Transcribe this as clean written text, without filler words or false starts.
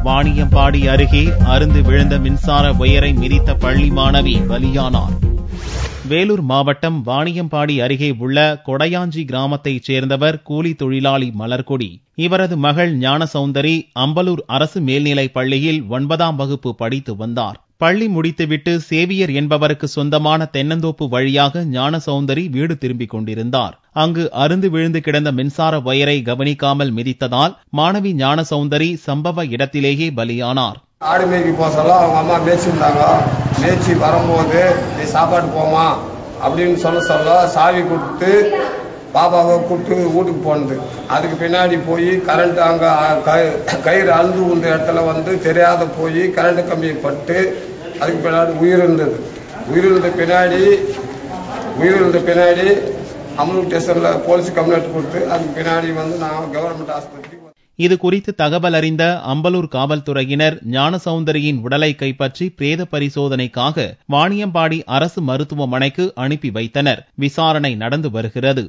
வாணியம்பாடி அருகே அறுந்து விழுந்த மின்சார ஒயரை மிதித்த பள்ளி மாணவி பலியானார். வேலூர் மாவட்டம் வாணியம்பாடி அருகே உள்ள கொடையாஞ்சி கிராமத்தைச் சேர்ந்தவர் கூலி தொழிலாளி மலர்கொடி. இவரது மகள் ஞானசௌந்தரி அம்பலூர் அரசு மேல்நிலைப் பள்ளியில் 9ஆம் வகுப்பு படித்து வந்தார். பள்ளி முடித்துவிட்டு சேவியர் என்பவருக்கு சொந்தமான தென்னந்தோப்பு வழியாக ஞானசௌந்தரி வீடு திரும்பிக் கொண்டிருந்தார். அங்கு அறுந்து விழுந்து கிடந்த மின்சார ஒயரை கவனிக்காமல் மிதித்ததால் மாணவி ஞானசௌந்தரி சம்பவ இடத்திலேயே பலியானார். ஆடு மேய்க்கு போக சொல்ல அவங்க அம்மா மேய்ச்சிருந்தாங்க. மேய்ச்சி வரும்போது நீ சாப்பாடு போமா அப்படின்னு சொல்ல சாவி கொடுத்து பாப்பாவை கூப்பிட்டு வீட்டுக்கு போனது. அதுக்கு பின்னாடி போய் கரண்ட் அங்கே கயிறு அழுந்து உள்ள இடத்துல தெரியாத போய் கரண்ட் கம்பி பட்டு அதுக்கு பின்னாடி உயிரிழந்தது. உயிரிழந்த பின்னாடி அம்பலூர் ஸ்டேஷனில் போலீஸ் கம்ப்ளைண்ட் கொடுத்து அதுக்கு பின்னாடி நான் கவர்மெண்ட் ஆஸ்பத்திரி. இது குறித்து தகவல் அறிந்த அம்பலூர் காவல்துறையினர் ஞானசௌந்தரியின் உடலை கைப்பற்றி பிரேத பரிசோதனைக்காக வாணியம்பாடி அரசு மருத்துவமனைக்கு அனுப்பி வைத்தனர். விசாரணை நடந்து வருகிறது.